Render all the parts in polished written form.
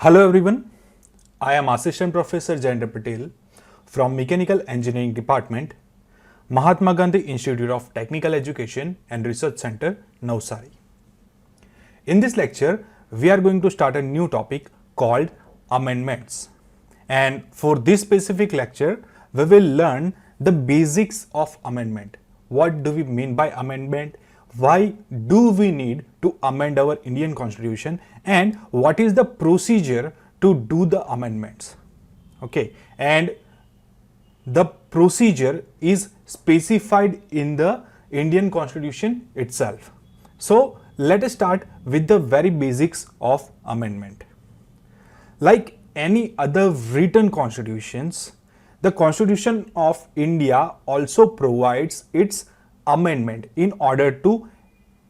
Hello everyone, I am Assistant Professor Jayendra Patel from Mechanical Engineering Department, Mahatma Gandhi Institute of Technical Education and Research Center, Navsari. In this lecture, we are going to start a new topic called amendments. And for this specific lecture, we will learn the basics of amendment. What do we mean by amendment? Why do we need to amend our Indian Constitution? And what is the procedure to do the amendments? Okay, and the procedure is specified in the Indian Constitution itself. So let us start with the very basics of amendment. Like any other written constitutions, the Constitution of India also provides its amendment in order to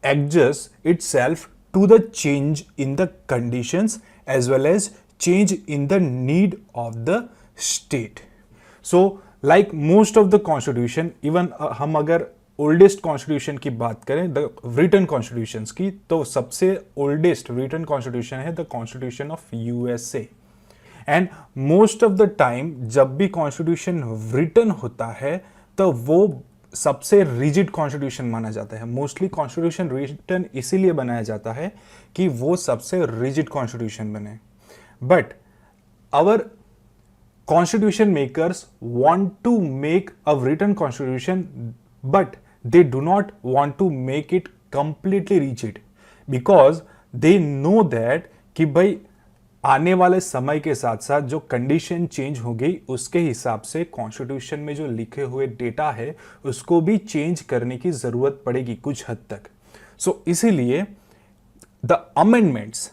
adjust itself to the change in the conditions as well as change in the need of the state. So like most of the constitution, even हम अगर oldest constitution की बात करें the written constitutions की, तो सबसे oldest written constitution है the constitution of USA. And most of the time जब भी कॉन्स्टिट्यूशन रिटन होता है तो वो सबसे रिजिड कॉन्स्टिट्यूशन माना जाता है. मोस्टली कॉन्स्टिट्यूशन रिटन इसीलिए बनाया जाता है कि वो सबसे रिजिड कॉन्स्टिट्यूशन बने. But our constitution makers want to make a written constitution, but they do not want to make it completely rigid because they know that कि भाई आने वाले समय के साथ साथ जो कंडीशन चेंज हो गई उसके हिसाब से कॉन्स्टिट्यूशन में जो लिखे हुए डेटा है उसको भी चेंज करने की जरूरत पड़ेगी कुछ हद तक. सो इसीलिए the amendments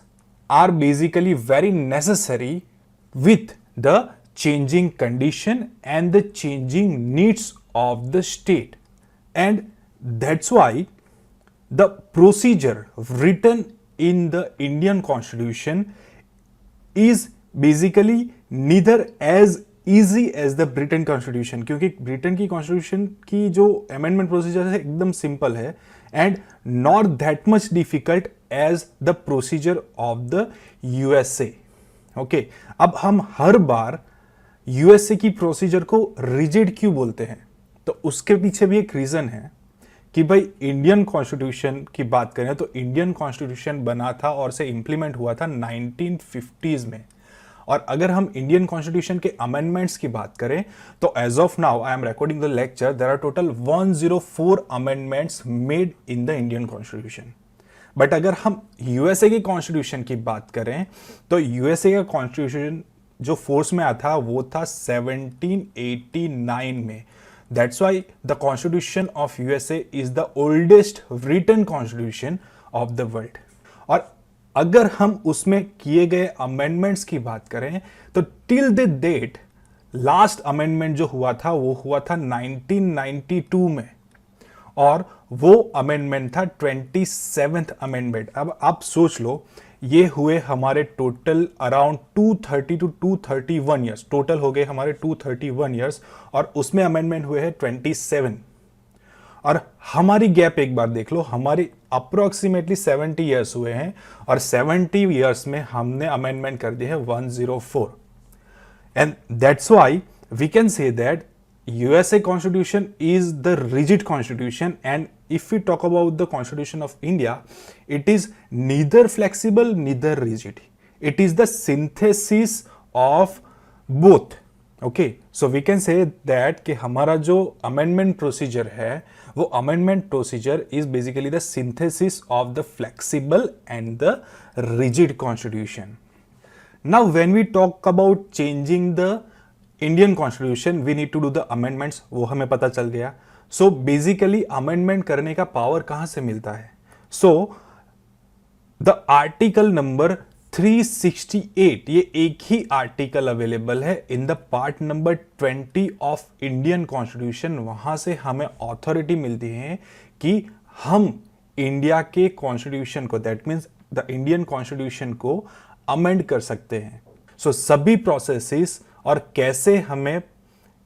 are basically very necessary with the changing condition and the changing needs of the state, and that's why the procedure written in the Indian Constitution is basically neither as easy as the Britain Constitution, क्योंकि Britain की constitution की जो amendment procedure है एकदम simple है and not that much difficult as the procedure of the USA. Okay, अब हम हर बार यूएसए की प्रोसीजर को रिजिड क्यों बोलते हैं, तो उसके पीछे भी एक रीजन है कि भाई इंडियन कॉन्स्टिट्यूशन की बात करें तो इंडियन कॉन्स्टिट्यूशन बना था और से इंप्लीमेंट हुआ था 1950s में. और अगर हम इंडियन कॉन्स्टिट्यूशन के अमेंडमेंट्स की बात करें तो as of now I am recording the lecture there are total 104 amendments made in the Indian constitution. But अगर हम यूएसए के कॉन्स्टिट्यूशन की बात करें तो यूएसए का कॉन्स्टिट्यूशन जो फोर्स में आया था वो था 1789 में. That's why the constitution of USA is the oldest written constitution of the world. और अगर हम उसमें किए गए अमेंडमेंट्स की बात करें तो till the date last amendment जो हुआ था वो हुआ था 1992 में, और वो अमेंडमेंट था 27th अमेंडमेंट. अब आप सोच लो ये हुए हमारे total around 230 to 231 years, total हो गए हमारे 231 ईयर्स, और उसमें अमेंडमेंट हुए हैं 27. और हमारी गैप एक बार देख लो, हमारी अप्रोक्सीमेटली 70 ईयर्स हुए हैं और 70 ईयर्स में हमने अमेंडमेंट कर दिए हैं 104. And that's why we can say that USA Constitution is the rigid constitution, and if we talk about the Constitution of India, it is neither flexible neither rigid. It is the synthesis of both. Okay, so we can say that कि हमारा जो amendment procedure है वो amendment procedure is basically the synthesis of the flexible and the rigid constitution. Now when we talk about changing the Indian constitution we need to do the amendments, वो हमें पता चल गया. सो बेसिकली अमेंडमेंट करने का power कहां से मिलता है? सो द आर्टिकल नंबर 368, ये एक ही आर्टिकल अवेलेबल है in the part number 20 of Indian constitution. वहां से हमें अथॉरिटी मिलती है कि हम इंडिया के कॉन्स्टिट्यूशन को, that means the Indian constitution को अमेंड कर सकते हैं. सो सभी प्रोसेसेस और कैसे हमें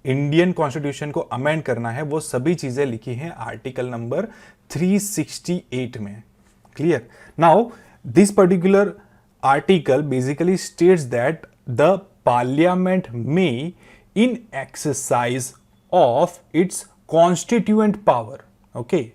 इंडियन कॉन्स्टिट्यूशन को अमेंड करना है वो सभी चीजें लिखी हैं आर्टिकल नंबर 368 में. Clear? Now this particular article basically states that the parliament may, in exercise of its constituent power, okay,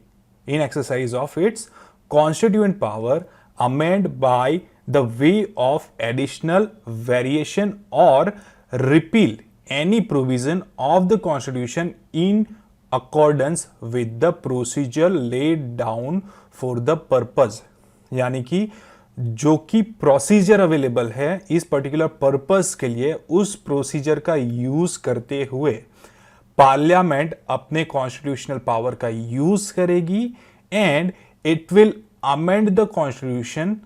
in exercise of its constituent power, amend by the way of additional variation or repeal any provision of the constitution in accordance with the procedure laid down for the purpose. यानी कि जो कि procedure available है इस particular purpose के लिए, उस procedure का यूज करते हुए पार्लियामेंट अपने कॉन्स्टिट्यूशनल पावर का यूज करेगी and it will amend the constitution.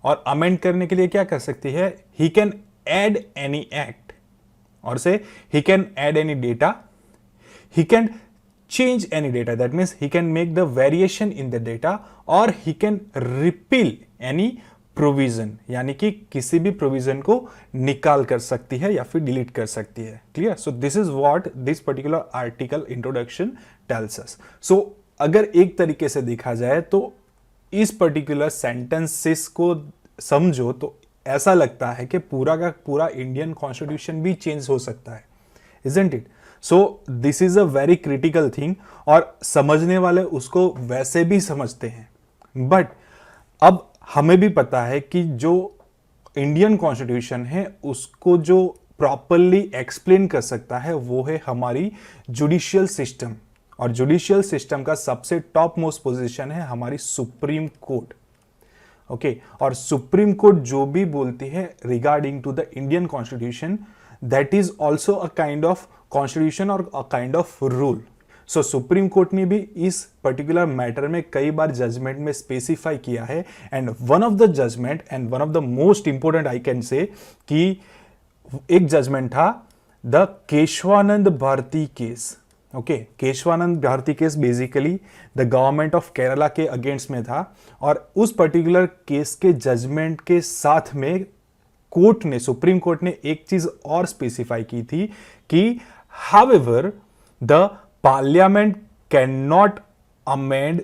और अमेंड करने के लिए क्या कर सकती है? He can add any act, और से he can add any data, he can change any data, that means he can make the variation in the data, or he can repeal any provision, यानी कि किसी भी provision को निकाल कर सकती है या फिर डिलीट कर सकती है. Clear? So this is what this particular article introduction tells us. So अगर एक तरीके से देखा जाए तो इस पर्टिकुलर सेंटेंसेस को समझो तो ऐसा लगता है कि पूरा का पूरा इंडियन कॉन्स्टिट्यूशन भी चेंज हो सकता है. Isn't it? So this is a very critical thing, और समझने वाले उसको वैसे भी समझते हैं. बट अब हमें भी पता है कि जो इंडियन कॉन्स्टिट्यूशन है उसको जो प्रॉपरली एक्सप्लेन कर सकता है वो है हमारी जुडिशियल सिस्टम. और जुडिशियल सिस्टम का सबसे टॉप मोस्ट पोजीशन है हमारी सुप्रीम कोर्ट. ओके, और सुप्रीम कोर्ट जो भी बोलती है regarding to the Indian constitution, that is also a kind of constitution or a kind of rule. So supreme court ने भी इस पर्टिकुलर मैटर में कई बार जजमेंट में स्पेसिफाई किया है. And one of the judgement and one of the most important I can say कि एक जजमेंट था the Kesavananda Bharati case. Okay, Kesavananda Bharati case basically the government of Kerala के अगेंस्ट में था, और उस पर्टिकुलर केस के जजमेंट के साथ में कोर्ट ने, सुप्रीम कोर्ट ने एक चीज और स्पेसिफाई की थी कि however the parliament can not amend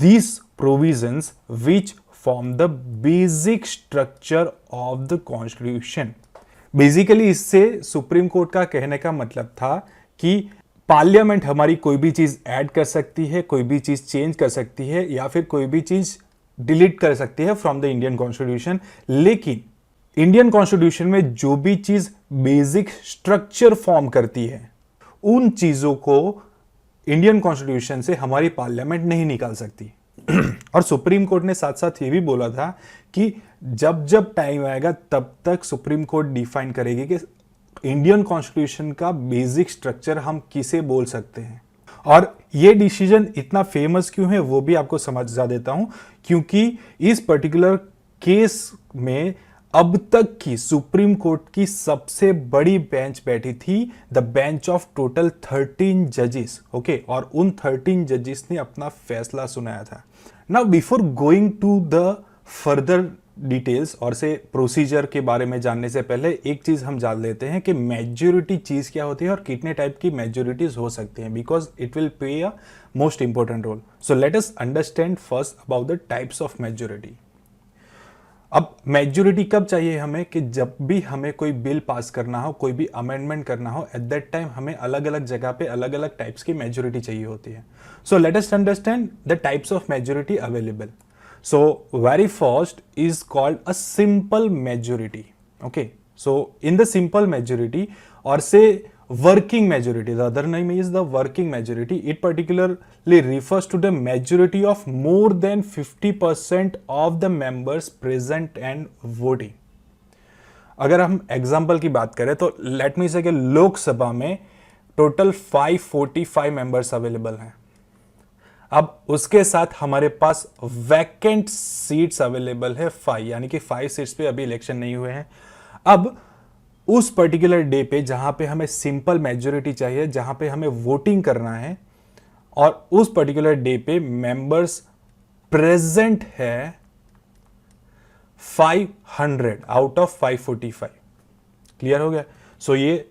this provisions which form the basic structure of the constitution. Basically इससे सुप्रीम कोर्ट का कहने का मतलब था कि पार्लियामेंट हमारी कोई भी चीज ऐड कर सकती है, कोई भी चीज चेंज कर सकती है, या फिर कोई भी चीज डिलीट कर सकती है फ्रॉम द इंडियन कॉन्स्टिट्यूशन, लेकिन इंडियन कॉन्स्टिट्यूशन में जो भी चीज बेसिक स्ट्रक्चर फॉर्म करती है उन चीजों को इंडियन कॉन्स्टिट्यूशन से हमारी पार्लियामेंट नहीं निकाल सकती. और सुप्रीम कोर्ट ने साथ साथ ये भी बोला था कि जब जब टाइम आएगा तब तक सुप्रीम कोर्ट डिफाइन करेगी कि इंडियन कॉन्स्टिट्यूशन का बेसिक स्ट्रक्चर हम किसे बोल सकते हैं. और ये डिसीजन इतना फेमस क्यों है वो भी आपको समझा देता हूं, क्योंकि इस पर्टिकुलर केस में अब तक की सुप्रीम कोर्ट की सबसे बड़ी बेंच बैठी थी, द बेंच ऑफ टोटल 13 जजेस. ओके, और उन 13 जजेस ने अपना फैसला सुनाया था. Now before going to the further details और से प्रोसीजर के बारे में जानने से पहले एक चीज हम जान लेते हैं कि मेजोरिटी चीज क्या होती है और कितने टाइप की मेजोरिटीज हो सकती हैं, because it will play a most important role. So let us understand first about the types of majority. अब मेजोरिटी कब चाहिए हमें? कि जब भी हमें कोई बिल पास करना हो, कोई भी अमेंडमेंट करना हो, एट दैट टाइम हमें अलग अलग जगह पे अलग अलग टाइप्स की मेजोरिटी चाहिए होती है. So let us understand the types of majority available. So very first is called a simple majority. Okay, so in the simple majority और से working majority, the other name is the working majority, it particularly refers to the majority of more than 50% of the members present and voting. अगर हम example की बात करें तो let me से कि लोकसभा में टोटल 545 मेंबर्स अवेलेबल हैं. अब उसके साथ हमारे पास वैकेंट सीट्स अवेलेबल है 5, यानी कि 5 सीट्स पे अभी इलेक्शन नहीं हुए हैं. अब उस पर्टिकुलर डे पे जहां पे हमें सिंपल मेजोरिटी चाहिए, जहां पे हमें वोटिंग करना है, और उस पर्टिकुलर डे पे मेंबर्स प्रेजेंट है 500 आउट ऑफ 545. क्लियर हो गया? सो ये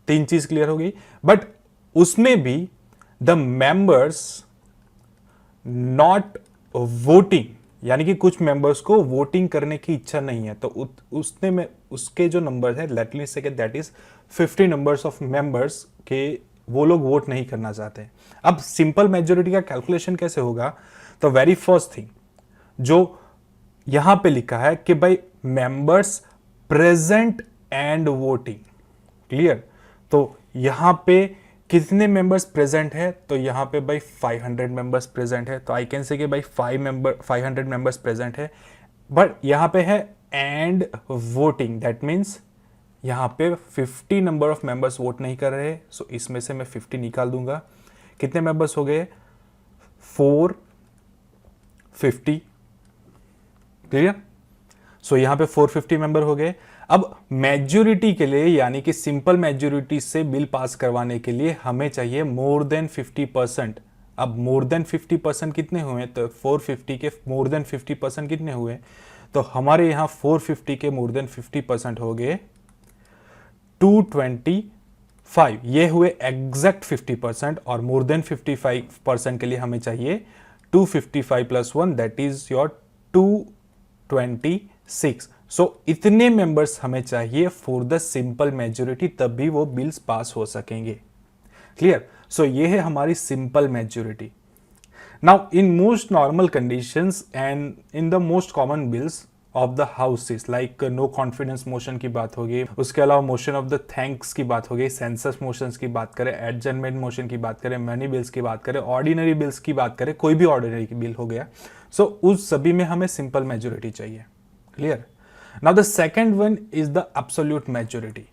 3 चीज क्लियर हो गई. बट उसमें भी द मेंबर्स नॉट वोटिंग, यानी कि कुछ मेंबर्स को वोटिंग करने की इच्छा नहीं है, तो उसने में उसके जो नंबर है, let me say that is 50 numbers of members के वो लोग वोट नहीं करना चाहते। अब सिंपल मेजोरिटी का कैलकुलेशन कैसे होगा? तो वेरी फर्स्ट थिंग जो यहां पे लिखा है कि भाई members present and voting, clear? तो यहां पे कितने मेंबर्स प्रेजेंट है? तो यहां पे भाई 500 मेंबर्स प्रेजेंट है, तो आई कैन से कि भाई 500 मेंबर्स प्रेजेंट है। बट यहां पे है एंड वोटिंग, दैट मीन्स यहां पे 50 नंबर ऑफ मेंबर्स वोट नहीं कर रहे, सो इसमें से मैं 50 निकाल दूंगा। कितने मेंबर्स हो गए? 450, क्लियर? सो यहां पे 450 मेंबर हो गए। अब मेजोरिटी के लिए, यानी कि सिंपल मेजोरिटी से बिल पास करवाने के लिए हमें चाहिए मोर देन 50%। अब मोर देन 50% कितने हुए? तो 450 के मोर देन 50% कितने हुए? तो हमारे यहां 450 के मोर देन 50% हो गए 225, ये हुए एग्जैक्ट 50%। और मोर देन 55% के लिए हमें चाहिए 255 प्लस 1, दैट इज योर 226। सो इतने मेंबर्स हमें चाहिए फॉर द सिंपल मेजोरिटी, तब भी वो बिल्स पास हो सकेंगे, क्लियर? सो ये है हमारी simple majority. Now in most normal conditions and in the most common bills of the houses, like no confidence motion की बात होगी, उसके अलावा मोशन ऑफ द थैंक्स की बात होगी, सेंसस मोशंस की बात करें, एडजमेंट मोशन की बात करें, मनी बिल्स की बात करें, ऑर्डिनरी बिल्स की बात करें, कोई भी ऑर्डिनरी बिल हो गया, सो उस सभी में हमें सिंपल मेजोरिटी चाहिए, clear? Now the second one is the absolute majority.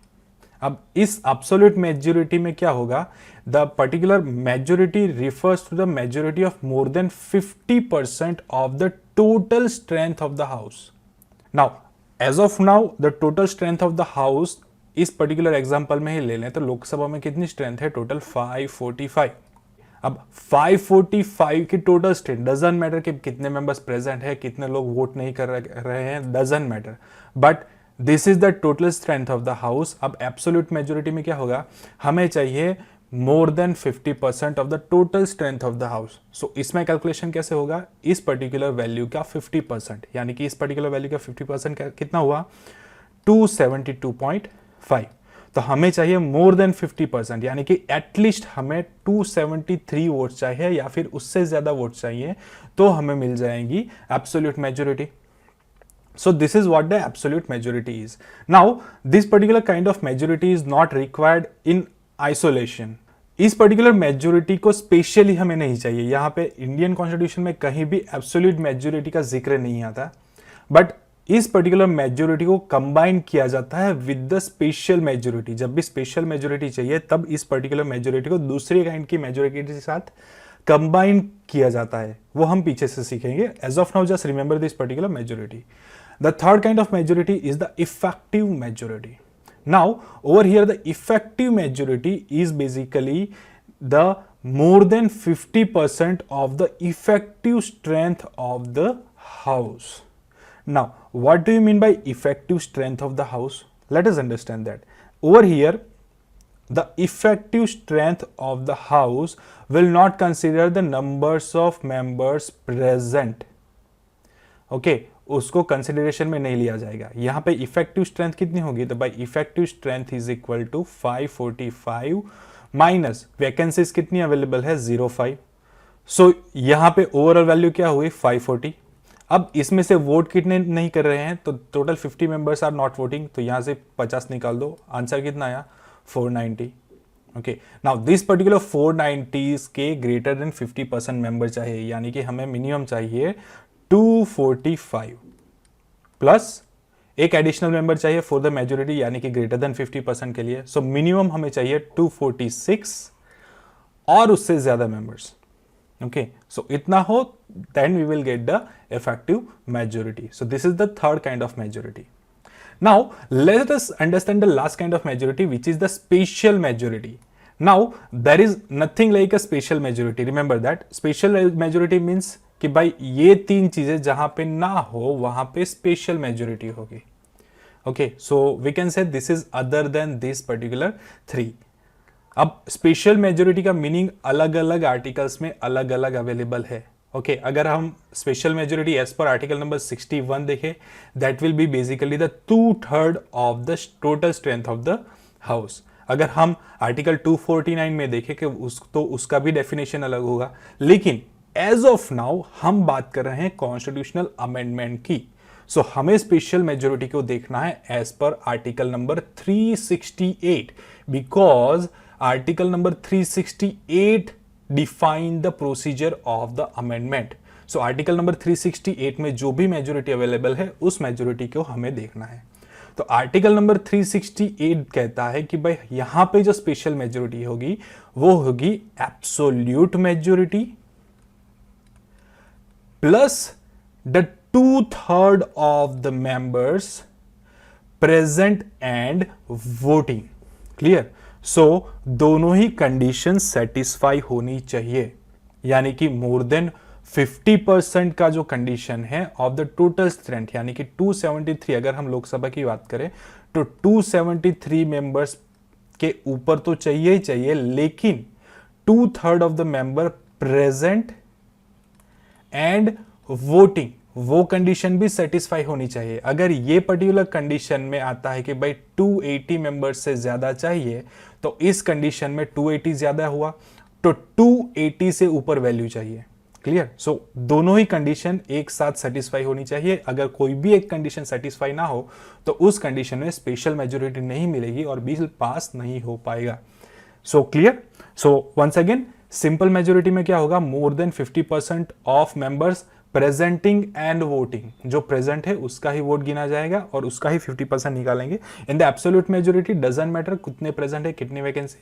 अब इस एब्सोल्यूट मेजोरिटी में क्या होगा? The particular majority refers to the majority of more than 50% of the total strength of the house. Now as of now the total strength of the house, इस particular example में ही ले लें तो लोकसभा में कितनी स्ट्रेंथ है? टोटल 545। अब 545 की टोटल स्ट्रेंथ, डजंट मैटर कि कितने मेंबर्स प्रेजेंट है, कितने लोग वोट नहीं कर रहे हैं, doesn't matter, but this is the total strength of the house. अब एब्सोल्यूट मेजोरिटी में क्या होगा? हमें चाहिए more than 50% of the total strength of the house. So इसमें कैलकुलेशन कैसे होगा? इस पर्टिकुलर वैल्यू का 50%, यानी कि इस पर्टिकुलर वैल्यू का 50% कितना हुआ? 272.5। तो हमें चाहिए मोर देन 50%, यानी कि एटलीस्ट हमें 273 वोट चाहिए या फिर उससे ज्यादा वोट चाहिए, तो हमें मिल जाएंगी absolute majority. So this is what the absolute majority is. Now this particular kind of majority is not required in isolation. इस पर्टिकुलर मेजोरिटी को स्पेशली हमें नहीं चाहिए। यहां पे इंडियन कॉन्स्टिट्यूशन में कहीं भी एब्सोल्यूट मेजोरिटी का जिक्र नहीं आता, बट इस पर्टिकुलर मेजोरिटी को कंबाइन किया जाता है विद द स्पेशल मेजोरिटी। जब भी स्पेशल मेजोरिटी चाहिए तब इस पर्टिकुलर मेजोरिटी को दूसरी काइंड की मेजोरिटी के साथ कंबाइन किया जाता है, वो हम पीछे से सीखेंगे। As of now just remember this particular majority. The third kind of majority is the effective majority. Now, over here, the effective majority is basically the more than 50% of the effective strength of the house. Now, what do you mean by effective strength of the house? Let us understand that. Over here, the effective strength of the house will not consider the numbers of members present. Okay. उसको consideration में नहीं लिया जाएगा। यहां पे effective strength कितनी होगी? तो भाई effective strength is equal to 545 minus vacancies कितनी अवेलेबल है? 05। सो यहां पे ओवरऑल वैल्यू क्या हुई? 540। अब इसमें से वोट कितने नहीं कर रहे हैं? तो total 50 members are not voting, तो यहां से 50 निकाल दो, आंसर कितना आया? 490। ओके, नाउ दिस पर्टिकुलर 490 के ग्रेटर देन 50% मेंबर चाहिए, यानी कि हमें मिनिमम चाहिए 245 प्लस एक एडिशनल मेंबर चाहिए फॉर द मेजोरिटी, यानी कि ग्रेटर देन 50% के लिए। सो मिनिमम हमें चाहिए 246 और उससे ज्यादा मेंबर्स। ओके, सो इतना हो then we will get the effective majority. So this is the third kind of majority. Now let us understand the last kind of majority which is the special majority. Now there is nothing like a special majority. Remember that special majority means कि भाई ये तीन चीजें जहां पे ना हो वहां पे स्पेशल मेजोरिटी होगी. Okay, so we can say this is other than this particular 3. अब स्पेशल मेजोरिटी का मीनिंग अलग अलग आर्टिकल्स में अलग अलग अवेलेबल है. ओके अगर हम special majority as per article number 61 देखें, that will be basically the 2/3 of the total strength of the house. अगर हम आर्टिकल 249 में देखें कि तो उसका भी डेफिनेशन अलग होगा, लेकिन एज ऑफ नाउ हम बात कर रहे हैं कॉन्स्टिट्यूशनल अमेंडमेंट की। सो हमें स्पेशल मेजोरिटी को देखना है as per article number 368, because article number 368 define the procedure of the amendment. So article number 368 में जो भी मेजोरिटी अवेलेबल है उस मेजोरिटी को हमें देखना है। तो आर्टिकल नंबर 368 कहता है कि भाई यहां पे जो स्पेशल मेजोरिटी होगी वो होगी absolute majority plus the 2/3 of the members present and voting. Clear? So दोनों ही कंडीशन सेटिस्फाई होनी चाहिए, यानी कि मोर देन 50% का जो कंडीशन है ऑफ द टोटल स्ट्रेंथ, यानी कि 273, अगर हम लोकसभा की बात करें तो 273 मेंबर्स के ऊपर तो चाहिए ही चाहिए, लेकिन 2/3 of the member present and voting, वो कंडीशन भी सेटिस्फाई होनी चाहिए। अगर ये पर्टिकुलर कंडीशन में आता है कि भाई 280 मेंबर्स से ज्यादा चाहिए, तो इस कंडीशन में 280 ज्यादा हुआ तो 280 से ऊपर वैल्यू चाहिए। क्लियर? सो दोनों ही कंडीशन एक साथ सेटिस्फाई होनी चाहिए। अगर कोई भी एक कंडीशन सेटिस्फाई ना हो तो उस कंडीशन में स्पेशल मेजोरिटी नहीं मिलेगी और बिल पास नहीं हो पाएगा। So clear? So once again, simple majority में क्या होगा? More than 50% of members presenting and voting, जो प्रेजेंट है उसका ही वोट गिना जाएगा और उसका ही 50% निकालेंगे। In the absolute majority doesn't matter कितने प्रेजेंट है, कितनी वैकेंसी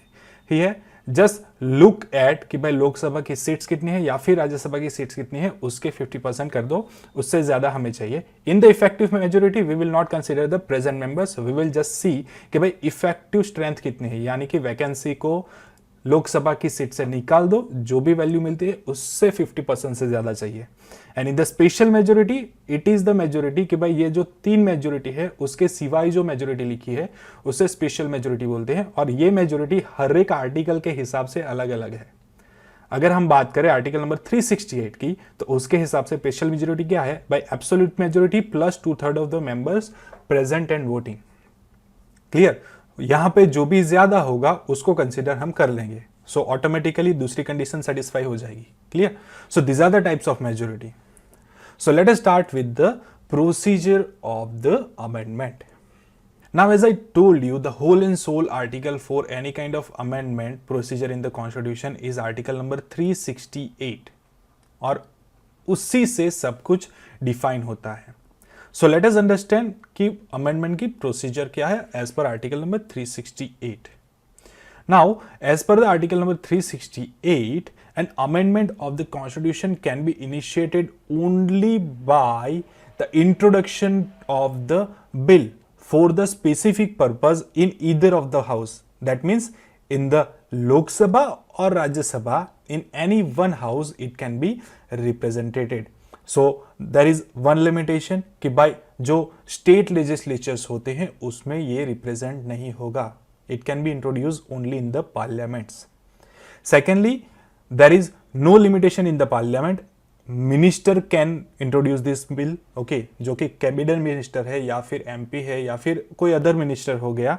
ही है, जस्ट लुक एट कि भाई लोकसभा की सीट्स कितनी है या फिर राज्यसभा की सीट्स कितनी है, उसके 50% कर दो, उससे ज्यादा हमें चाहिए। In the effective majority we will not consider the present members, we will just see कि भाई इफेक्टिव स्ट्रेंथ कितनी है, यानी कि वैकेंसी को लोकसभा की सीट से निकाल दो, जो भी वैल्यू मिलती है उससे 50% से ज्यादा चाहिए। And in the special majority it is the majority कि भाई ये जो 3 मेजोरिटी है उसके सिवाय जो मेजोरिटी लिखी है उसे स्पेशल मेजोरिटी बोलते हैं, और ये मेजोरिटी हर एक आर्टिकल के हिसाब से अलग अलग है। अगर हम बात करें आर्टिकल नंबर 368 की, तो उसके हिसाब से स्पेशल मेजोरिटी क्या है? Bye absolute majority plus 2/3 of the members present and voting. Clear? यहां पे जो भी ज्यादा होगा उसको कंसीडर हम कर लेंगे, सो ऑटोमेटिकली दूसरी कंडीशन सेटिस्फाई हो जाएगी। Clear? So this are the types of majority. So let us start with the procedure of the amendment. Now, as I told you, the whole and sole article for any kind of amendment procedure in the constitution is article number 368, और उसी से सब कुछ define होता है। So let us understand कि amendment की procedure क्या है as per article number 368। Now as per the article number 368, an amendment of the constitution can be initiated only by the introduction of the bill for the specific purpose in either of the house. That means in the Lok Sabha or Rajya Sabha, in any one house it can be represented. So there is one limitation कि भाई जो state legislatures होते हैं उसमें ये represent नहीं होगा. It can be introduced only in the parliaments. Secondly, there is no limitation in the parliament. Minister can introduce this bill, okay, जो कि कैबिनेट मिनिस्टर है या फिर एमपी है या फिर कोई अदर मिनिस्टर हो गया,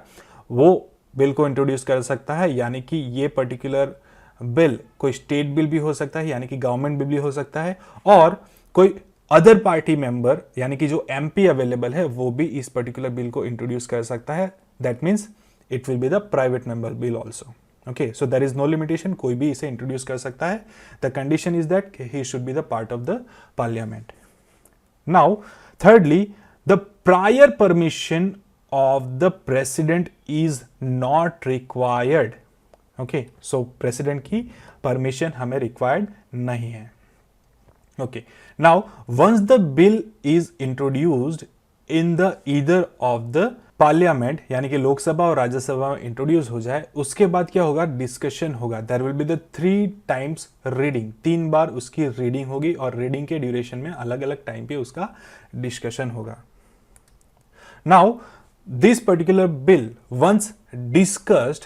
वो बिल को इंट्रोड्यूस कर सकता है। यानी कि ये पर्टिकुलर बिल कोई स्टेट बिल भी हो सकता है, यानी कि गवर्नमेंट बिल भी हो सकता है, और कोई अदर पार्टी मेंबर यानी कि जो एमपी अवेलेबल है वो भी इस पर्टिकुलर बिल को इंट्रोड्यूस कर सकता है। That means it will be the private member bill also. Okay, so there is no limitation, कोई भी इसे इंट्रोड्यूस कर सकता है। The condition is that he should be the part of the parliament. Now, thirdly, the prior permission of the president is not required. Okay, so president की permission हमें required नहीं है। Okay, now once the bill is introduced in the either of the parliament यानी कि लोकसभा और राज्यसभा में introduce हो जाए, उसके बाद क्या होगा? डिस्कशन होगा। There will be the 3 times reading, 3 बार उसकी रीडिंग होगी और रीडिंग के ड्यूरेशन में अलग अलग टाइम पे उसका डिस्कशन होगा। Now this particular bill once discussed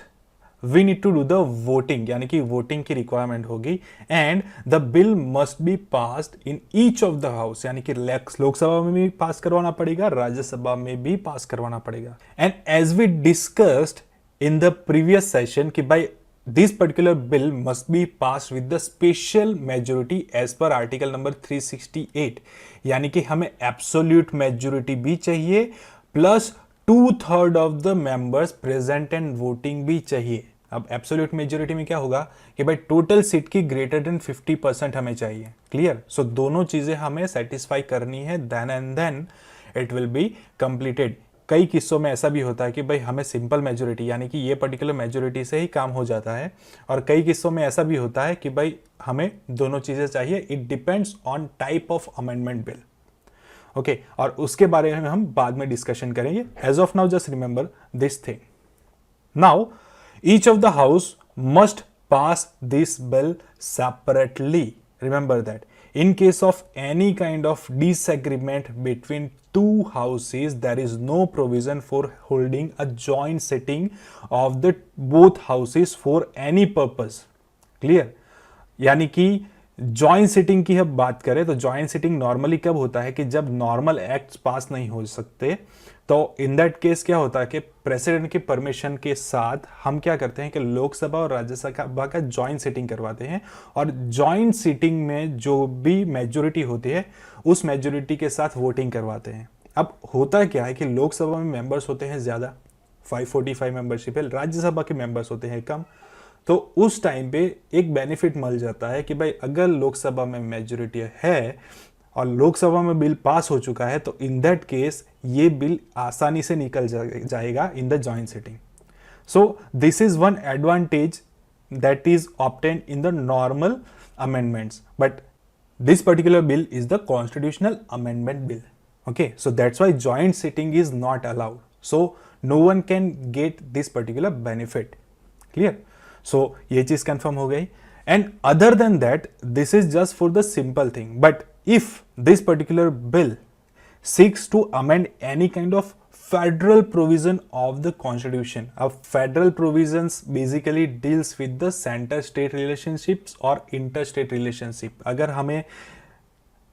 we need to do the voting, यानी कि वोटिंग की रिक्वायरमेंट होगी, and the bill must be passed in each of the house, यानी कि लोकसभा में भी पास करवाना पड़ेगा, राज्यसभा में भी पास करवाना पड़ेगा। And as we discussed in the previous session कि भाई this particular bill must be passed with the special majority as per article number 368, यानी कि हमें absolute majority भी चाहिए plus 2/3 of the members present and voting भी चाहिए। अब एब्सोल्यूट मेजोरिटी में क्या होगा कि भाई टोटल सीट की ग्रेटर देन 50% हमें चाहिए। क्लियर? सो दोनों चीजें हमें सेटिस्फाई करनी है, then and then it will be completed. कई किस्सों में ऐसा भी होता है कि भाई हमें सिंपल मेजोरिटी, यानी कि ये पर्टिकुलर मेजोरिटी से ही काम हो जाता है, और कई किस्सों में ऐसा भी होता है कि भाई हमें दोनों चीजें चाहिए। It depends on type of amendment bill. Okay, और उसके बारे में हम बाद में डिस्कशन करेंगे। As of now just remember this thing. Now each of the house must pass this bill separately. Remember that in case of any kind of disagreement between two houses, there is no provision for holding a joint sitting of the both houses for any purpose. Clear? यानी कि joint sitting की हम बात करें तो joint sitting normally कब होता है कि जब नॉर्मल एक्ट्स पास नहीं हो सकते, तो इन दैट केस क्या होता है कि प्रेसिडेंट की परमिशन के साथ हम क्या करते हैं कि लोकसभा और राज्यसभा का जॉइंट सिटिंग करवाते हैं, और जॉइंट सिटिंग में जो भी मेजोरिटी होती है उस मेजोरिटी के साथ वोटिंग करवाते हैं। अब होता क्या है कि लोकसभा में मेंबर्स होते हैं ज्यादा, 545 मेंबरशिप है, राज्यसभा के मेंबर्स होते हैं कम, तो उस टाइम पे एक बेनिफिट मिल जाता है कि भाई अगर लोकसभा में मेजोरिटी है और लोकसभा में बिल पास हो चुका है, तो इन दैट केस ये बिल आसानी से निकल जाएगा in the joint sitting. So this is one advantage that is obtained in the normal amendments, but this particular bill is the constitutional amendment bill. Okay, so that's why joint sitting is not allowed, so no one can get this particular benefit. Clear? So ये चीज confirm हो गई, and other than that this is just for the simple thing, but if this particular bill seeks to amend any kind of federal provision of the constitution, federal provisions basically deals with the center state relationships or interstate relationship। अगर हमें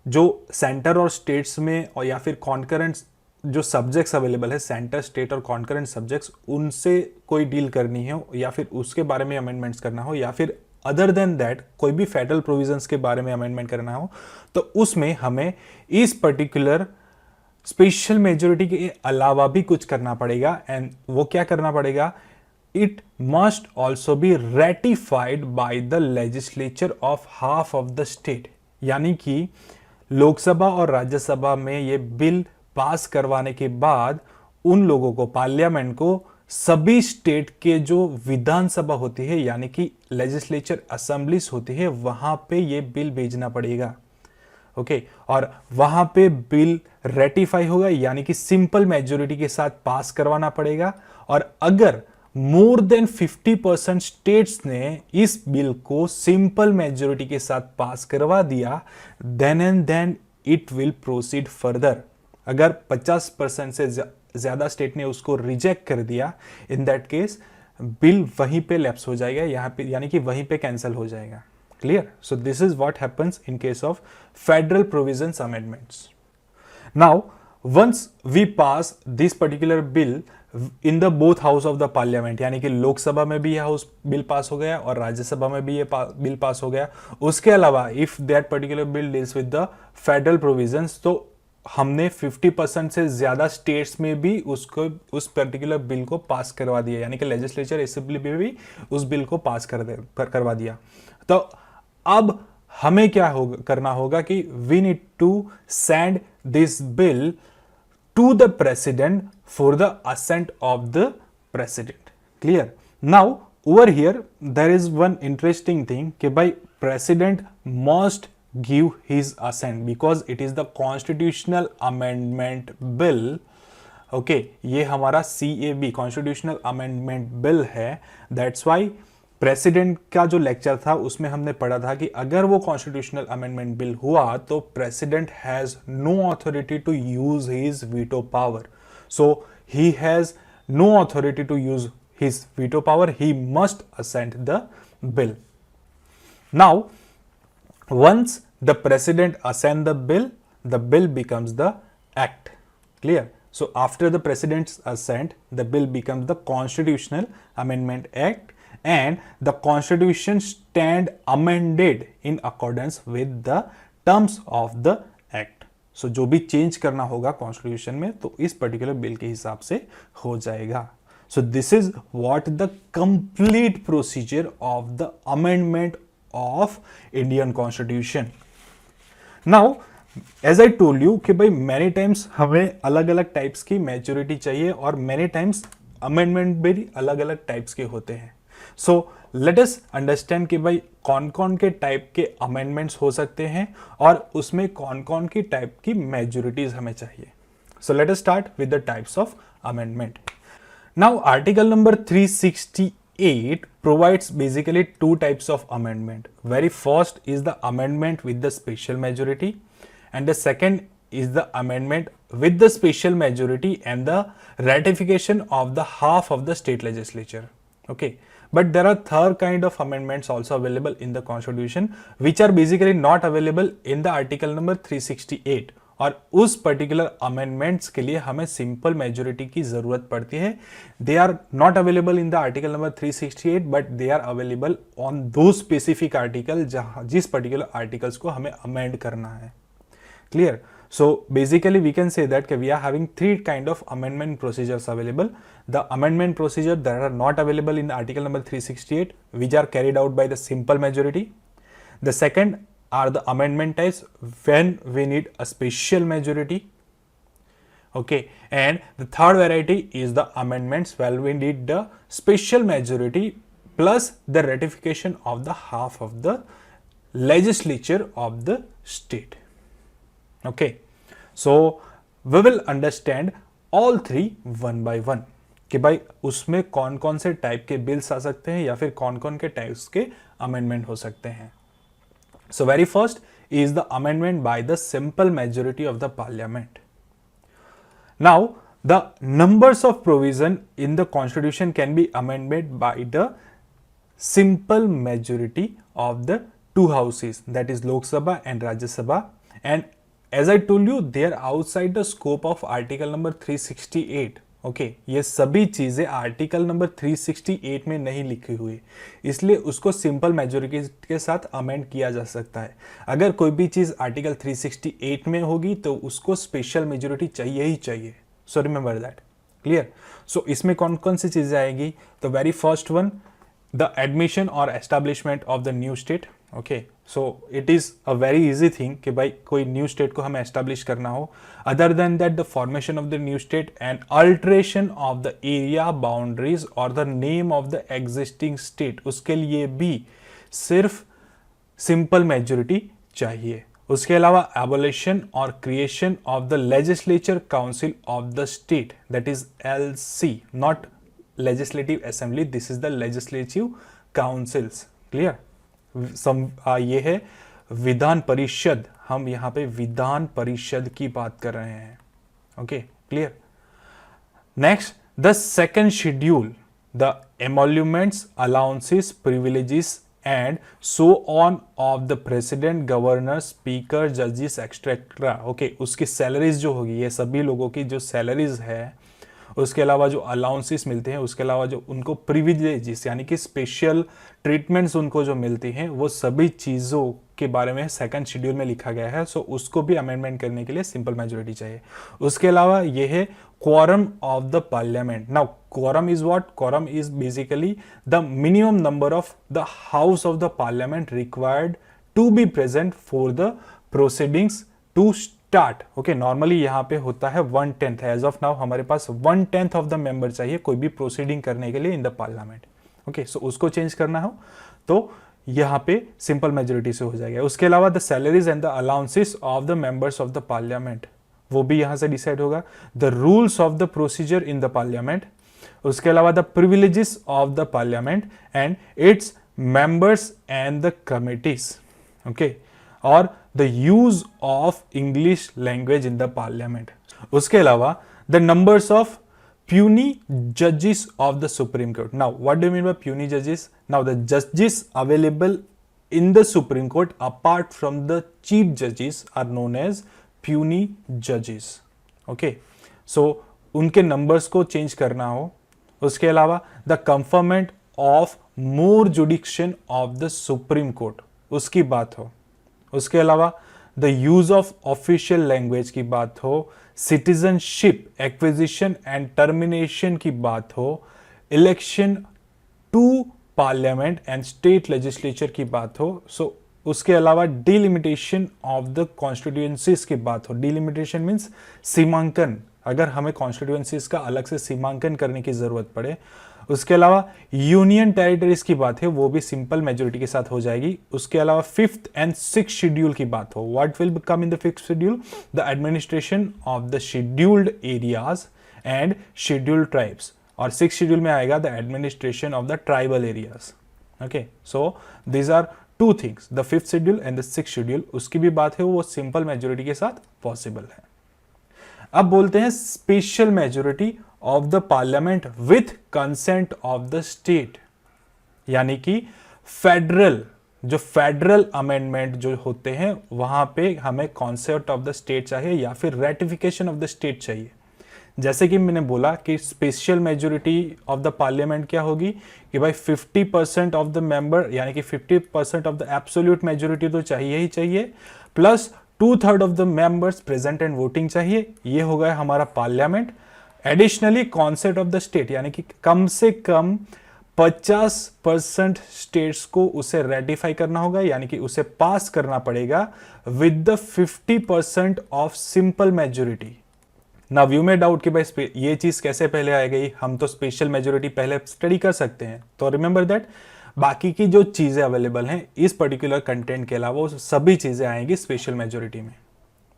जो centre और states में और या फिर concurrent जो subjects available है, सेंटर स्टेट और कॉन्करेंट सब्जेक्ट्स, उनसे कोई डील करनी है या फिर उसके बारे में अमेंडमेंट्स करना हो, या फिर अदर देन दैट कोई भी फेडरल प्रोविजंस के बारे में अमेंडमेंट करना हो, तो उसमें हमें इस पर्टिकुलर स्पेशल मेजोरिटी के अलावा भी कुछ करना पड़ेगा। एंड वो क्या करना पड़ेगा? It must also be ratified by the legislature of half of the state, यानी कि लोकसभा और राज्यसभा में ये बिल पास करवाने के बाद उन लोगों को, पार्लियामेंट को, सभी स्टेट के जो विधानसभा होती है यानी कि लेजिस्लेचर असेंबलीज होती है, वहां पे ये बिल भेजना पड़ेगा। ओके, और वहां पे बिल रेटिफाई होगा, यानी कि सिंपल मेजोरिटी के साथ पास करवाना पड़ेगा। और अगर मोर देन 50% स्टेट्स ने इस बिल को सिंपल मेजोरिटी के साथ पास करवा दिया, then and then it will proceed further. अगर 50% से ज्यादा स्टेट ने उसको रिजेक्ट कर दिया, इन दैट केस बिल वहीं पे लैप्स हो जाएगा, यहां पे यानी कि वहीं पे कैंसिल हो जाएगा। Clear? So this is what happens in case of federal provisions amendments. Now, once we pass this particular bill in the both house of the parliament, यानी कि लोकसभा में भी हाउस बिल पास हो गया और राज्यसभा में भी ये बिल पास हो गया, उसके अलावा if that particular bill deals with the federal provisions, तो हमने 50% से ज्यादा स्टेट्स में भी उसको उस पर्टिकुलर बिल को पास करवा दिया, यानी कि लेजिस्लेचर असेंबली में भी उस बिल को पास करवा दिया। तो अब हमें क्या करना होगा कि we need to send this bill to the president for the assent of the president. Clear? Now over here there is one interesting thing कि भाई president must give his assent because it is the constitutional amendment bill. Okay, ये हमारा CAB constitutional amendment bill है। That's why president का जो lecture था उसमें हमने पढ़ा था कि अगर वो कॉन्स्टिट्यूशनल अमेंडमेंट बिल हुआ तो president has no authority to use his veto power. So he has no authority to use his veto power, he must assent the bill. Now once the president assent the bill becomes the act. Clear? So after the president's assent, the bill becomes the constitutional amendment act and the constitution stand amended in accordance with the terms of the act. So जो भी change करना होगा constitution में तो इस particular bill के हिसाब से हो जाएगा. So this is what the complete procedure of the amendment of Indian Constitution. Now as I told you कि भाई many times हमें अलग अलग टाइप्स की मैच्योरिटी चाहिए और many times अमेंडमेंट भी अलग अलग टाइप्स के होते हैं. सो लेट अस अंडरस्टैंड कि भाई कौन कौन के टाइप के अमेंडमेंट्स हो सकते हैं और उसमें कौन कौन की टाइप की मेजोरिटीज हमें चाहिए. सो let us start with the types of amendment. Now article number 368 provides basically two types of amendment. Very first is the amendment with the special majority and the second is the amendment with the special majority and the ratification of the half of the state legislature. Okay. But there are third kind of amendments also available in the constitution which are basically not available in the article number 368 और उस particular amendments के लिए हमें simple majority की जरूरत पड़ती है. They are not available in the article number 368 but they are available on दो स्पेसिफिक आर्टिकल जिस पर्टिकुलर आर्टिकल्स को हमें अमेंड करना है. Clear? So basically we can say that we are having three kind of amendment procedures available. The amendment procedure that are not available in the article number 368 which are carried out by the simple majority. The second are the amendment types when we need a special majority. Okay, and the third variety is the amendments when we need the special majority plus the ratification of the half of the legislature of the state. Okay, so we will understand all three one by one कि भाई उसमें कौन कौन से type के bills आ सकते हैं या फिर कौन कौन के टाइप्स के अमेंडमेंट हो सकते हैं. So very first is the amendment by the simple majority of the parliament. Now the numbers of provision in the constitution can be amended by the simple majority of the two houses, that is Lok Sabha and Rajya Sabha, and as I told you they are outside the scope of article number 368. Okay ये सभी चीजें article number 368 में नहीं लिखी हुई इसलिए उसको simple majority के साथ अमेंड किया जा सकता है. अगर कोई भी चीज आर्टिकल 368 में होगी तो उसको स्पेशल मेजोरिटी चाहिए ही चाहिए. So remember that. Clear? So इसमें कौन कौन सी चीजें आएगी? तो very first one the admission और establishment of the new state. Okay, so it is a very easy thing कि भाई कोई न्यू स्टेट को हमें एस्टैब्लिश करना हो. Other than that the formation of the new state and alteration of the area boundaries और the name of the existing state, उसके लिए भी सिर्फ सिंपल मेजोरिटी चाहिए. उसके अलावा एबोलिशन और creation of the legislature council of the state, that is LC, not legislative assembly, this is the legislative councils. Clear? ये है विधान परिषद, हम यहाँ पे विधान परिषद की बात कर रहे हैं. Okay, clear? Next the second schedule, the emoluments, allowances, privileges and so on of the president, governor, speaker, जजेस एक्स्ट्रा. ओके, उसकी सैलरीज जो होगी, ये सभी लोगों की जो सैलरीज है, उसके अलावा जो अलाउंसेस मिलते हैं, उसके अलावा जो उनको प्रिविलेजेस यानी कि स्पेशल ट्रीटमेंट्स उनको जो मिलती हैं, वो सभी चीज़ों के बारे में सेकंड शेड्यूल में लिखा गया है. सो उसको भी अमेंडमेंट करने के लिए सिंपल मेजोरिटी चाहिए. उसके अलावा ये है quorum of the parliament. Now quorum is what? Quorum is basically the minimum number of the house of the parliament required to be present for the proceedings to start. Okay, normally यहाँ पे होता है 1/10. As of now हमारे पास 1/10 of the member चाहिए कोई भी proceeding करने के लिए इन द पार्लियामेंट. ओके, सो उसको चेंज करना हो तो यहाँ पे सिंपल मेजोरिटी से हो जाएगा. उसके अलावा the salaries and the allowances of the members of the parliament, वो भी यहाँ से डिसाइड होगा. The rules of the procedure in the parliament, उसके अलावा the privileges of the parliament and its members and the committees. Okay, और the use of English language in the parliament. उसके अलावा the numbers of puny judges of the Supreme Court. Now, what do you mean by puny judges? Now, the judges available in the Supreme Court apart from the chief judges are known as puny judges. Okay, so उनके numbers को change करना हो, उसके अलावा the conferment of more jurisdiction of the supreme Court उसकी बात हो, उसके अलावा the use of official language की बात हो, सिटीजनशिप एक्विजिशन एंड टर्मिनेशन की बात हो, election to parliament and state legislature की बात हो, सो उसके अलावा डिलिमिटेशन ऑफ द कॉन्स्टिट्यूएंसीज की बात हो. डिलिमिटेशन मीन्स सीमांकन, अगर हमें कॉन्स्टिट्यूएंसीज का अलग से सीमांकन करने की जरूरत पड़े. उसके अलावा यूनियन टेरिटरीज की बात है, वो भी सिंपल मेजोरिटी के साथ हो जाएगी. उसके अलावा फिफ्थ एंड सिक्स शेड्यूल की बात हो, what will come in the fifth schedule? The administration of the scheduled areas and scheduled tribes. और सिक्स शेड्यूल में आएगा the administration of the tribal areas. Okay, so these are two things, the fifth schedule and the six schedule. उसकी भी बात है, वो simple majority के साथ पॉसिबल है. अब बोलते हैं special majority of the parliament with consent of the state, यानी कि फेडरल, जो फेडरल अमेंडमेंट जो होते हैं वहां पे हमें कॉन्सेप्ट ऑफ द स्टेट चाहिए या फिर रेटिफिकेशन ऑफ द स्टेट चाहिए. जैसे कि मैंने बोला कि special majority of the parliament क्या होगी कि भाई 50% ऑफ द मेंबर, यानी कि 50% ऑफ द एब्सोल्यूट मेजोरिटी तो चाहिए ही चाहिए, plus 2/3 of the members present and voting चाहिए. ये हो गया हमारा parliament. Additionally concept of the state, यानी कि कम से कम 50% स्टेट्स को उसे रेटिफाई करना होगा, यानी कि उसे पास करना पड़ेगा with the 50% of simple majority. Now you may doubt कि भाई ये चीज कैसे पहले आ गई, हम तो स्पेशल मेजोरिटी पहले स्टडी कर सकते हैं. तो रिमेंबर दैट बाकी की जो चीजें अवेलेबल हैं इस पर्टिकुलर कंटेंट के अलावा वो सभी चीजें आएंगी स्पेशल मेजोरिटी में.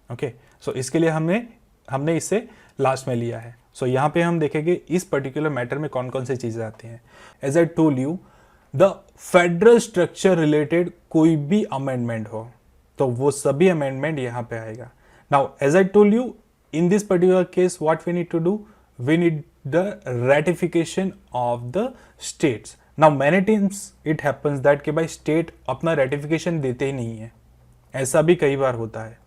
ओके, सो इसके लिए हमने इसे लास्ट में लिया है. सो यहां पे हम देखेंगे इस पर्टिकुलर मैटर में कौन कौन सी चीजें आती हैं. As I told you, the federal structure related कोई भी अमेंडमेंट हो तो वो सभी अमेंडमेंट यहां पे आएगा. Now as I told you, in this particular case what we need to do, we need the ratification of the states. Now many times it happens that कि भाई state अपना ratification देते ही नहीं है, ऐसा भी कई बार होता है.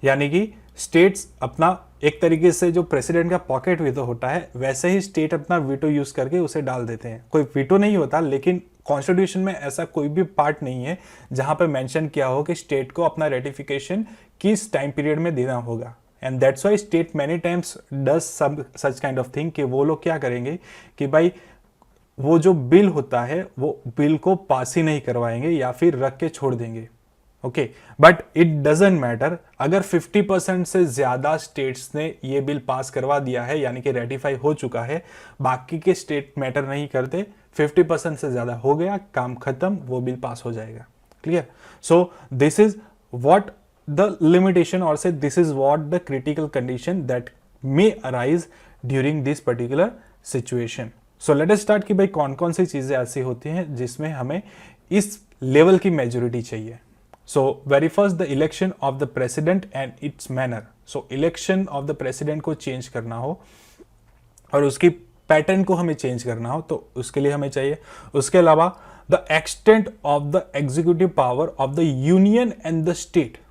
यानी कि states अपना एक तरीके से जो प्रेसिडेंट का पॉकेट वीटो होता है वैसे ही स्टेट अपना वीटो यूज करके उसे डाल देते हैं. कोई वीटो नहीं होता, लेकिन कॉन्स्टिट्यूशन में ऐसा कोई भी पार्ट नहीं है जहां पे मेंशन किया हो कि स्टेट को अपना रेटिफिकेशन किस टाइम पीरियड में देना होगा. And that's why state many times does some such kind of thing कि वो लोग क्या करेंगे कि भाई वो जो बिल होता है वो बिल को पास ही नहीं करवाएंगे या फिर रख के छोड़ देंगे. Okay, but it doesn't matter. अगर 50% से ज्यादा स्टेट्स ने ये बिल पास करवा दिया है, यानी कि रेटिफाई हो चुका है, बाकी के स्टेट मैटर नहीं करते. 50% से ज्यादा हो गया, काम खत्म, वो बिल पास हो जाएगा. Clear? So this is what the limitation, or say this is what the critical condition that may arise during this particular situation. So let us start कि भाई कौन कौन सी चीजें ऐसी होती हैं जिसमें हमें इस लेवल की मेजोरिटी चाहिए. So very first the election of the president and its manner. So election of the president को चेंज करना हो और उसकी पैटर्न को हमें चेंज करना हो तो उसके लिए हमें चाहिए. उसके अलावा the extent of the executive power of the union and the state,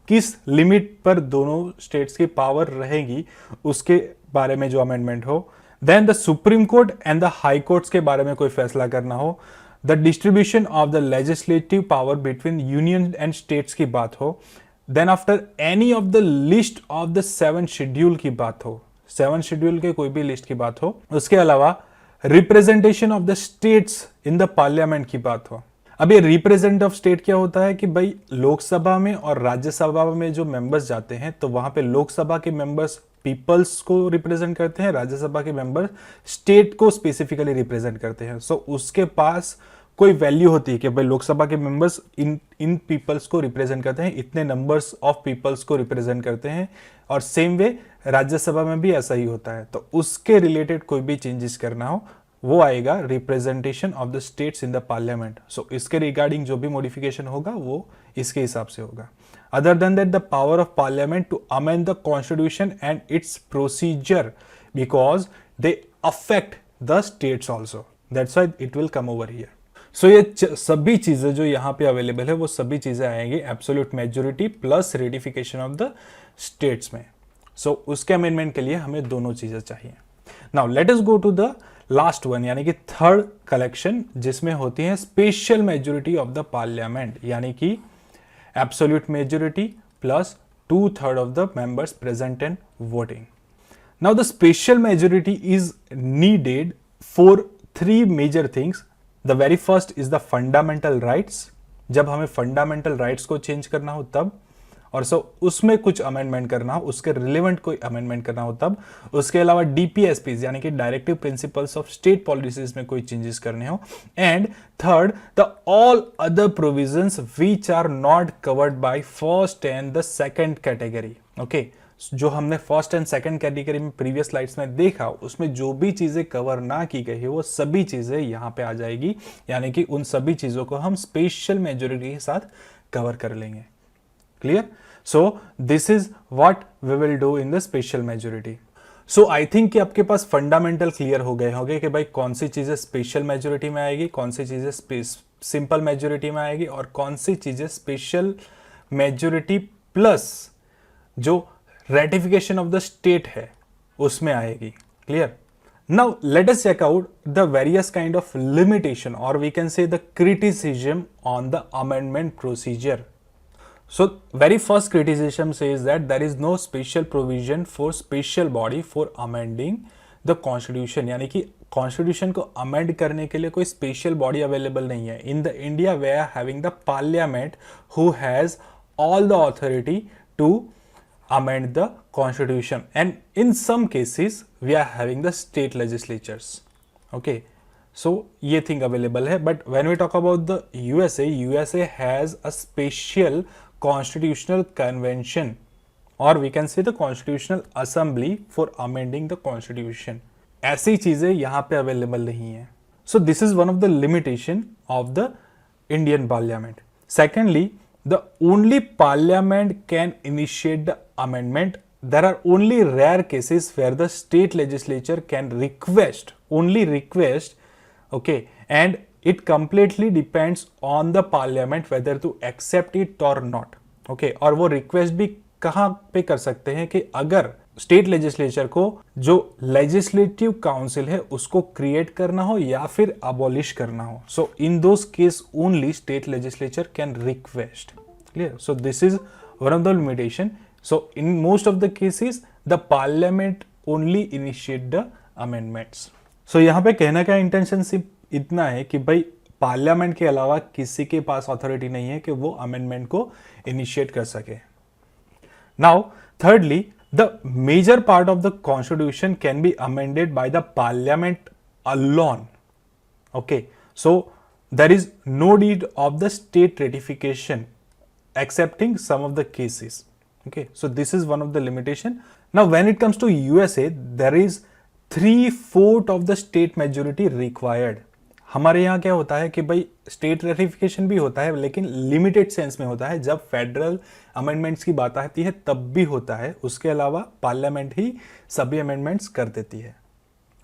किस लिमिट पर दोनों स्टेट्स की पावर रहेगी उसके बारे में जो अमेंडमेंट हो. Then the supreme court and the high courts के बारे में कोई फैसला करना हो. The distribution of the legislative power between union and states की बात हो. Then after any of the list of the 7 schedule की बात हो, 7 शेड्यूल के कोई भी लिस्ट की बात हो. उसके अलावा representation of the states in the parliament की बात हो. अब ये रिप्रेजेंटेटिव ऑफ स्टेट क्या होता है कि भाई लोकसभा में और राज्यसभा में जो मेंबर्स जाते हैं तो वहां पे लोकसभा के मेंबर्स पीपल्स को रिप्रेजेंट करते हैं, राज्यसभा के मेंबर स्टेट को स्पेसिफिकली रिप्रेजेंट करते हैं. सो उसके पास कोई वैल्यू होती है कि भाई लोकसभा के मेंबर्स इन पीपल्स को रिप्रेजेंट करते हैं, इतने नंबर्स ऑफ पीपल्स को रिप्रेजेंट करते हैं. और सेम वे राज्यसभा में भी ऐसा ही होता है. तो उसके रिलेटेड कोई भी चेंजेस करना हो वो आएगा representation of the states in the parliament. So इसके रिगार्डिंग जो भी मॉडिफिकेशन होगा वो इसके हिसाब से होगा. Other than that the power of parliament to amend the constitution and its procedure because they affect the states also. That's why it will come over here. So ये सभी चीजें जो यहाँ पे अवेलेबल है वो सभी चीजें आएंगी absolute majority plus ratification of the states में. सो उसके अमेंडमेंट के लिए हमें दोनों चीजें चाहिए. Now let us go to the last one, यानी कि थर्ड कलेक्शन, जिसमें होती है special majority of the parliament, यानी कि absolute majority plus 2/3 of the members present and voting. Now the special majority is needed for 3 major things. The very first is the fundamental rights, जब हमें fundamental rights को change करना हो तब, और उसमें कुछ अमेंडमेंट करना हो, उसके रिलेवेंट कोई अमेंडमेंट करना हो तब. उसके अलावा डीपीएसपीज यानी कि directive principles of state policies में कोई चेंजेस करने हो. And third, the all other provisions which are not covered by first and the second category. Okay, जो हमने फर्स्ट एंड सेकंड कैटेगरी में प्रीवियस स्लाइड्स में देखा, उसमें जो भी चीजें कवर ना की गई है वो सभी चीजें यहां पे आ जाएगी, यानी कि उन सभी चीजों को हम स्पेशल मेजोरिटी के साथ कवर कर लेंगे. Clear? So this is what we will do in the special majority. So I think कि आपके पास फंडामेंटल क्लियर हो गए होंगे कि भाई कौन सी चीजें स्पेशल मेजोरिटी में आएगी, कौन सी चीजें सिंपल मेजोरिटी में आएगी, और कौन सी चीजें स्पेशल मेजोरिटी प्लस जो रेटिफिकेशन ऑफ द स्टेट है उसमें आएगी. Clear? Now let us check out the various kind of limitation, और we can say the criticism on the amendment procedure. So very first criticism says that there is no special provision for special body for amending the constitution, यानी कि constitution को amend करने के लिए कोई special body available नहीं है. In the India we are having the parliament who has all the authority to amend the constitution, and in some cases we are having the state legislatures. Okay, so ये thing available है. But when we talk about the USA has a special constitutional convention, or we can say the constitutional assembly for amending the constitution. ऐसी चीजें यहाँ पे available नहीं है. So this is one of the limitation of the Indian parliament. Secondly, the only parliament can initiate the amendment. There are only rare cases where the state legislature can only request, okay, and it completely depends on the parliament whether to accept it or not. Okay, और वो request भी कहाँ पे कर सकते हैं कि अगर स्टेट लेजिस्लेचर को जो लेजिस्लेटिव काउंसिल है उसको क्रिएट करना हो या फिर अबॉलिश करना हो. So in those case only state legislature can request. Clear? So this is one of the limitation. So in most of the cases the parliament only initiate the amendments. So यहाँ पे कहने का intention सिर्फ इतना है कि भाई parliament के अलावा किसी के पास अथॉरिटी नहीं है कि वो अमेंडमेंट को इनिशिएट कर सके. Now thirdly, the major part of the constitution can be amended by the parliament alone. Okay, so there is no need of the state ratification excepting some of the cases. Okay, so this is one of the limitation. Now when it comes to USA, there is 3/4 of the state majority required. हमारे यहाँ क्या होता है कि भाई state ratification भी होता है लेकिन लिमिटेड सेंस में होता है. जब फेडरल अमेंडमेंट्स की बात आती है तब भी होता है, उसके अलावा पार्लियामेंट ही सभी अमेंडमेंट्स कर देती है.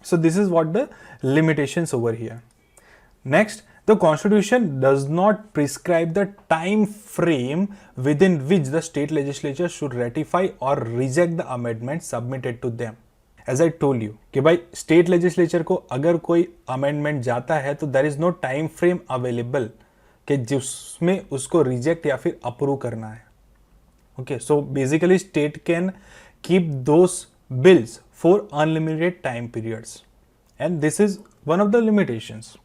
So this is what the limitations over here. Next, the constitution does not prescribe the time frame within which the state legislature should ratify और reject the amendment submitted to them. As I told you कि भाई state legislature को अगर कोई amendment जाता है तो there is no time frame available कि जिसमें उसको रिजेक्ट या फिर अप्रूव करना है. Okay, so basically state can keep those bills for unlimited time periods and this is one of the limitations.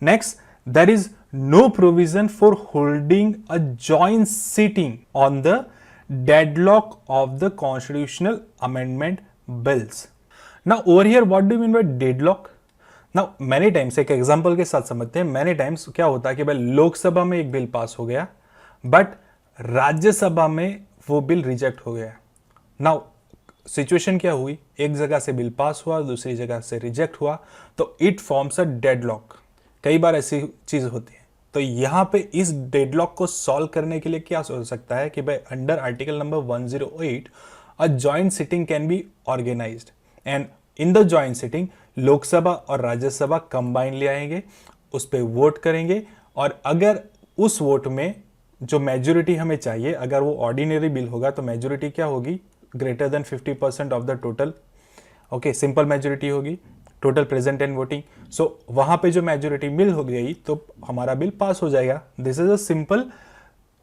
Next, there is no provision for holding a joint sitting on the deadlock of the constitutional amendment bills. Now over here what do you mean by deadlock? Now many times, एक example के साथ समझते हैं. many times क्या होता है कि भाई लोकसभा में एक बिल पास हो गया बट राज्यसभा में वो बिल रिजेक्ट हो गया. नाउ सिचुएशन क्या हुई, एक जगह से बिल पास हुआ दूसरी जगह से रिजेक्ट हुआ, तो इट फॉर्म्स अ डेडलॉक. कई बार ऐसी चीज होती है. तो यहाँ पे इस डेडलॉक को सॉल्व करने के लिए क्या हो सकता है कि भाई under article number 108 a joint sitting can be organized and in the joint sitting Lok Sabha और राज्यसभा कंबाइन ले आएंगे, उस पर वोट करेंगे, और अगर उस वोट में जो मेजोरिटी हमें चाहिए, अगर वो ऑर्डिनरी बिल होगा तो मेजोरिटी क्या होगी, greater than 50% of the total, okay, simple majority होगी, टोटल प्रेजेंट एंड वोटिंग। सो वहां पे जो मेजोरिटी मिल हो गई तो हमारा बिल पास हो जाएगा। This is a simple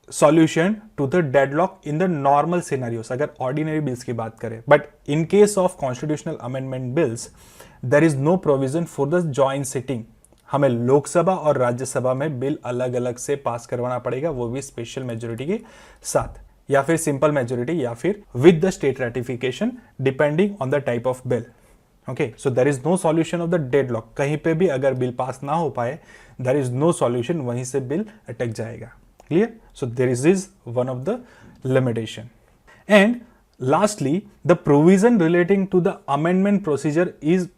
solution to the deadlock in the normal scenarios, अगर ऑर्डिनरी बिल्स की बात करें। But in case of constitutional amendment bills there is no provision for the joint sitting. हमें लोकसभा और राज्यसभा में bill अलग अलग से पास करवाना पड़ेगा, वो भी स्पेशल मेजोरिटी के साथ, या फिर सिंपल मेजोरिटी, या फिर with the state ratification, depending on the type of bill. Okay, so there is no solution of the deadlock. कहीं पे भी अगर बिल पास ना हो पाए, देयर इज नो सॉल्यूशन, वहीं से बिल अटक जाएगा। Clear? So there is one of the limitation. And lastly, the provision relating to the amendment procedure is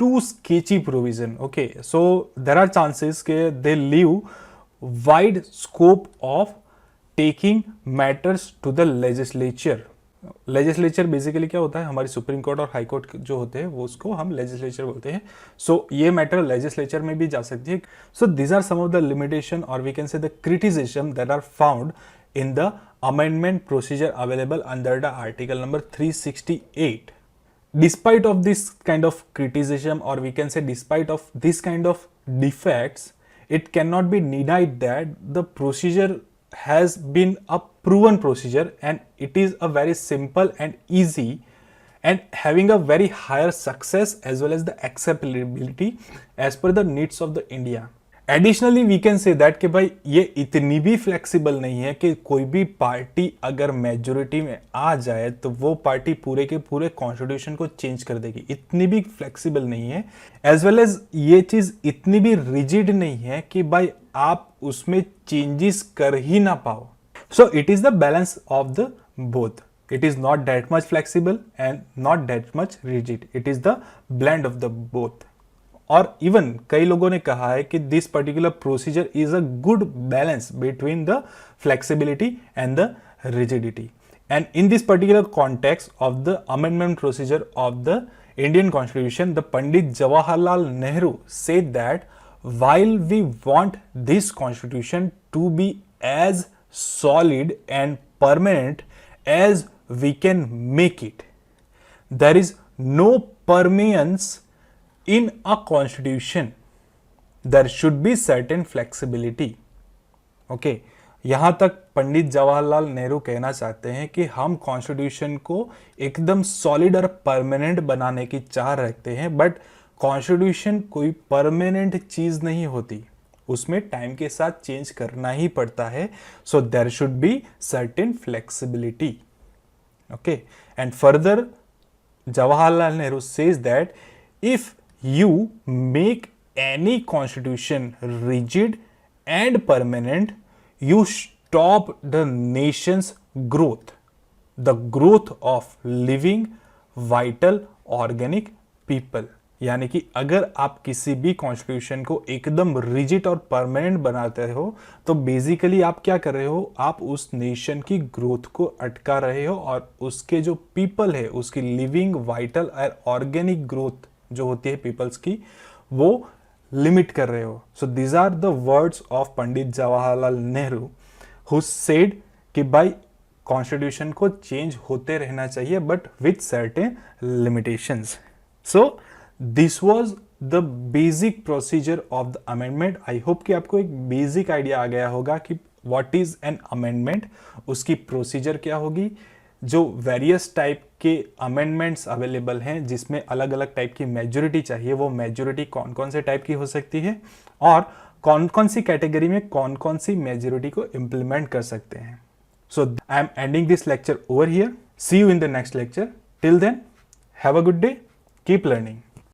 too sketchy provision. Okay, so there are chances ke they leave wide scope of taking matters to the legislature. Legislature basically क्या होता है, हमारी supreme court और high court जो होते हैं वो उसको हम लेजिस्लेचर बोलते हैं। सो ये मैटर लेजिस्लेचर में भी जा सकती है। So this are some of the limitation और we can say the criticism that are found in the amendment procedure available under the article number 368. Despite of this kind of criticism, or we can say despite of this kind of defects, it cannot be denied that the procedure has been a proven procedure and it is a very simple and easy and having a very higher success as well as the acceptability as per the needs of the India. Additionally we can say that कि भाई ये इतनी भी flexible नहीं है कि कोई भी पार्टी अगर मेजोरिटी में आ जाए तो वो पार्टी पूरे के पूरे कॉन्स्टिट्यूशन को चेंज कर देगी, इतनी भी फ्लेक्सिबल नहीं है। एज वेल एज ये चीज इतनी भी रिजिड नहीं है कि भाई आप उसमें चेंजेस कर ही ना पाओ। सो it is the balance of the both. It is not that much flexible and not that much rigid, it is the blend of the both. और इवन कई लोगों ने कहा है कि this particular procedure is a good balance between the flexibility and the rigidity. And in this particular context of the amendment procedure of the Indian constitution, the Pandit Jawaharlal Nehru said that while we want this constitution to be as solid and permanent as we can make it, there is no permanence in a constitution. There should be certain flexibility. Okay, यहां तक पंडित जवाहरलाल नेहरू कहना चाहते हैं कि हम constitution को एकदम solid और परमानेंट बनाने की चाह रखते हैं, बट कॉन्स्टिट्यूशन कोई परमानेंट चीज नहीं होती, उसमें टाइम के साथ चेंज करना ही पड़ता है। So there should be certain flexibility. Okay, and further Jawaharlal Nehru says that if you make any constitution rigid and permanent, you stop the nation's growth of living vital organic people. यानी कि अगर आप किसी भी कॉन्स्टिट्यूशन को एकदम रिजिड और permanent बनाते हो तो बेसिकली आप क्या कर रहे हो, आप उस नेशन की ग्रोथ को अटका रहे हो और उसके जो पीपल है उसकी लिविंग वाइटल और ऑर्गेनिक ग्रोथ जो होती है पीपल्स की, वो लिमिट कर रहे हो। So these are the words of Pandit Jawaharlal Nehru who said कि भाई कॉन्स्टिट्यूशन को चेंज होते रहना चाहिए but with certain limitations. So this was the basic procedure of the amendment. I hope कि आपको एक बेसिक आइडिया आ गया होगा कि व्हाट इज एन अमेंडमेंट, उसकी प्रोसीजर क्या होगी, जो वेरियस टाइप के अमेंडमेंट्स अवेलेबल हैं जिसमें अलग अलग टाइप की मेजोरिटी चाहिए, वो मेजोरिटी कौन कौन से टाइप की हो सकती है और कौन कौन सी कैटेगरी में कौन कौन सी मेजोरिटी को इंप्लीमेंट कर सकते हैं। So I am ending this lecture over here. See you in the next lecture. Till then have a good day, keep learning.